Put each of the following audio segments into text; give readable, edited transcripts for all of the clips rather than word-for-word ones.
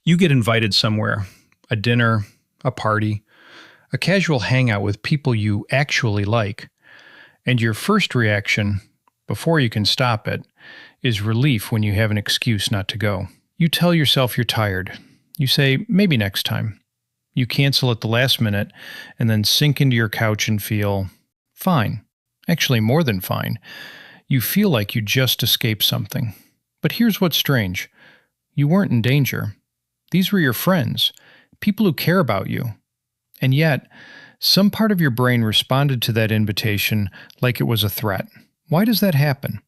You get invited somewhere, a dinner, a party, a casual hangout with people you actually like, and your first reaction, before you can stop it, is relief when you have an excuse not to go. You tell yourself you're tired. You say, maybe next time. You cancel at the last minute and then sink into your couch and feel fine. Actually, more than fine. You feel like you just escaped something. But here's what's strange. You weren't in danger. These were your friends, people who care about you. And yet, some part of your brain responded to that invitation like it was a threat. Why does that happen?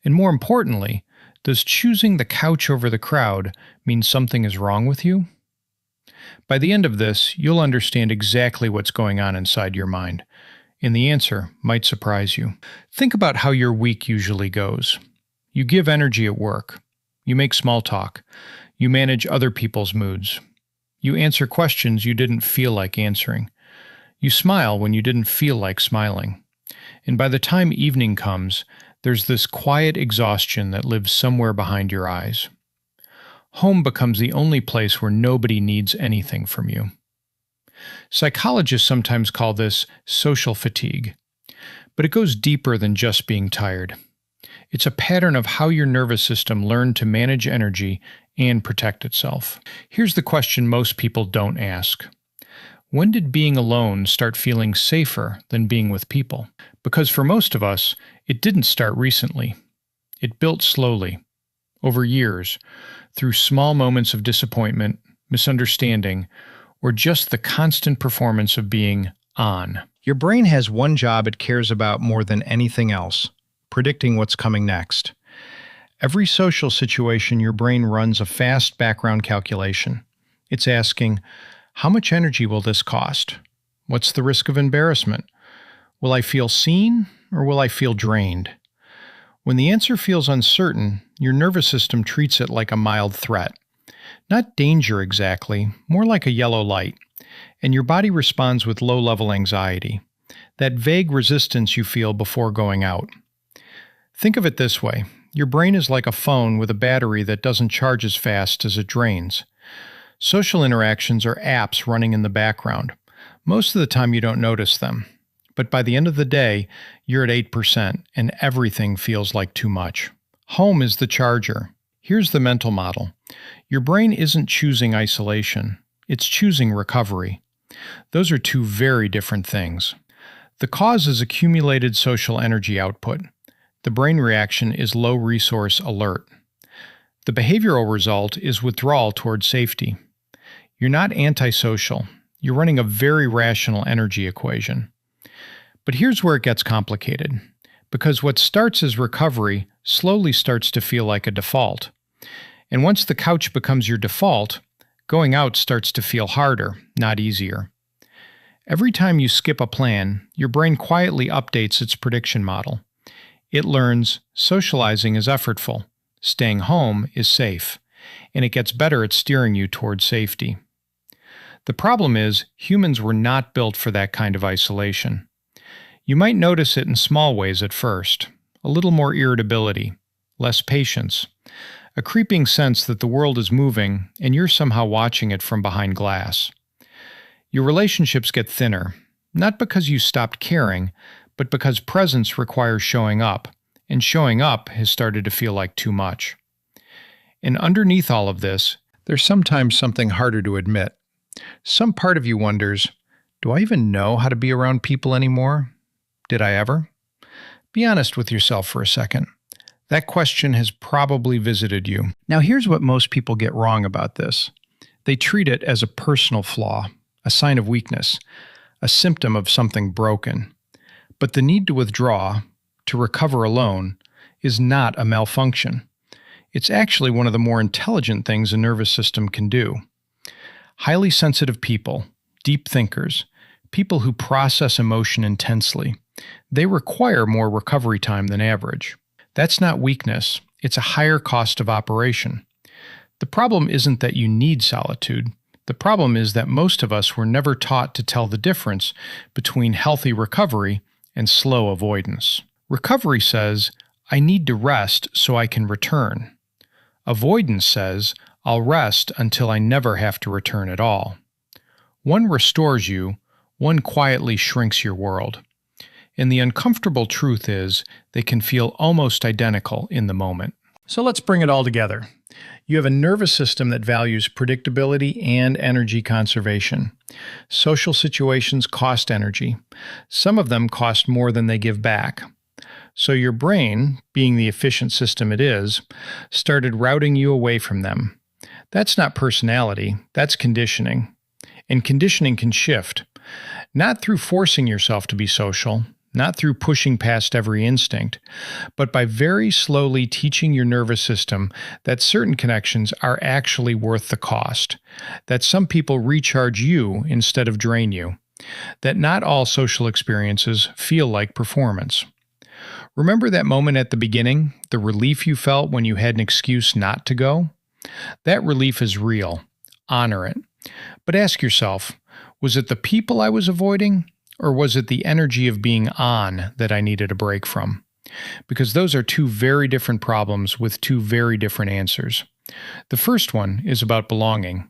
And more importantly, does choosing the couch over the crowd mean something is wrong with you? By the end of this, you'll understand exactly what's going on inside your mind, and the answer might surprise you. Think about how your week usually goes. You give energy at work. You make small talk. You manage other people's moods. You answer questions you didn't feel like answering. You smile when you didn't feel like smiling. And by the time evening comes, there's this quiet exhaustion that lives somewhere behind your eyes. Home becomes the only place where nobody needs anything from you. Psychologists sometimes call this social fatigue, but it goes deeper than just being tired. It's a pattern of how your nervous system learned to manage energy and protect itself. Here's the question most people don't ask. When did being alone start feeling safer than being with people? Because for most of us, it didn't start recently. It built slowly, over years, through small moments of disappointment, misunderstanding, or just the constant performance of being on. Your brain has one job it cares about more than anything else: predicting what's coming next. Every social situation, your brain runs a fast background calculation. It's asking, how much energy will this cost? What's the risk of embarrassment? Will I feel seen or will I feel drained? When the answer feels uncertain, your nervous system treats it like a mild threat. Not danger exactly, more like a yellow light. And your body responds with low-level anxiety, that vague resistance you feel before going out. Think of it this way. Your brain is like a phone with a battery that doesn't charge as fast as it drains. Social interactions are apps running in the background. Most of the time you don't notice them. But by the end of the day, you're at 8% and everything feels like too much. Home is the charger. Here's the mental model. Your brain isn't choosing isolation. It's choosing recovery. Those are two very different things. The cause is accumulated social energy output. The brain reaction is low resource alert. The behavioral result is withdrawal toward safety. You're not antisocial. You're running a very rational energy equation. But here's where it gets complicated. Because what starts as recovery slowly starts to feel like a default. And once the couch becomes your default, going out starts to feel harder, not easier. Every time you skip a plan, your brain quietly updates its prediction model. It learns socializing is effortful, staying home is safe, and it gets better at steering you towards safety. The problem is, humans were not built for that kind of isolation. You might notice it in small ways at first: a little more irritability, less patience, a creeping sense that the world is moving and you're somehow watching it from behind glass. Your relationships get thinner, not because you stopped caring, but because presence requires showing up, and showing up has started to feel like too much. And underneath all of this, there's sometimes something harder to admit. Some part of you wonders, do I even know how to be around people anymore? Did I ever? Be honest with yourself for a second. That question has probably visited you. Now here's what most people get wrong about this. They treat it as a personal flaw, a sign of weakness, a symptom of something broken. But the need to withdraw, to recover alone, is not a malfunction. It's actually one of the more intelligent things a nervous system can do. Highly sensitive people, deep thinkers, people who process emotion intensely, they require more recovery time than average. That's not weakness, it's a higher cost of operation. The problem isn't that you need solitude. The problem is that most of us were never taught to tell the difference between healthy recovery and slow avoidance. Recovery says, I need to rest so I can return. Avoidance says, I'll rest until I never have to return at all. One restores you, one quietly shrinks your world. And the uncomfortable truth is, they can feel almost identical in the moment. So let's bring it all together. You have a nervous system that values predictability and energy conservation. Social situations cost energy. Some of them cost more than they give back. So your brain, being the efficient system it is, started routing you away from them. That's not personality, that's conditioning. And conditioning can shift, not through forcing yourself to be social, not through pushing past every instinct, but by very slowly teaching your nervous system that certain connections are actually worth the cost, that some people recharge you instead of drain you, that not all social experiences feel like performance. Remember that moment at the beginning, the relief you felt when you had an excuse not to go? That relief is real. Honor it. But ask yourself, was it the people I was avoiding? Or was it the energy of being on that I needed a break from? Because those are two very different problems with two very different answers. The first one is about belonging.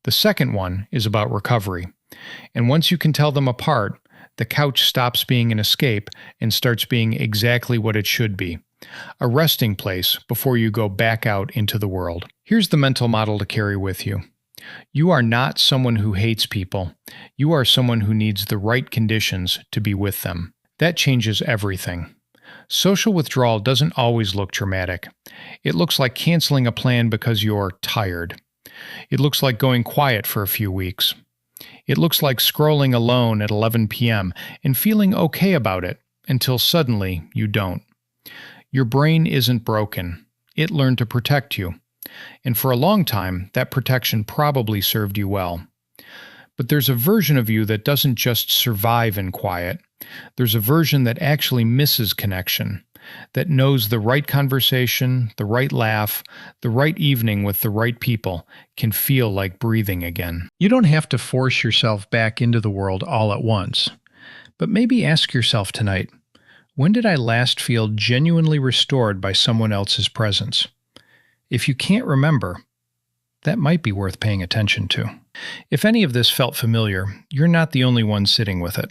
The second one is about recovery. And once you can tell them apart, the couch stops being an escape and starts being exactly what it should be, a resting place before you go back out into the world. Here's the mental model to carry with you. You are not someone who hates people. You are someone who needs the right conditions to be with them. That changes everything. Social withdrawal doesn't always look dramatic. It looks like canceling a plan because you're tired. It looks like going quiet for a few weeks. It looks like scrolling alone at 11 p.m. and feeling okay about it until suddenly you don't. Your brain isn't broken. It learned to protect you. And for a long time, that protection probably served you well. But there's a version of you that doesn't just survive in quiet. There's a version that actually misses connection, that knows the right conversation, the right laugh, the right evening with the right people can feel like breathing again. You don't have to force yourself back into the world all at once. But maybe ask yourself tonight, when did I last feel genuinely restored by someone else's presence? If you can't remember, that might be worth paying attention to. If any of this felt familiar, you're not the only one sitting with it.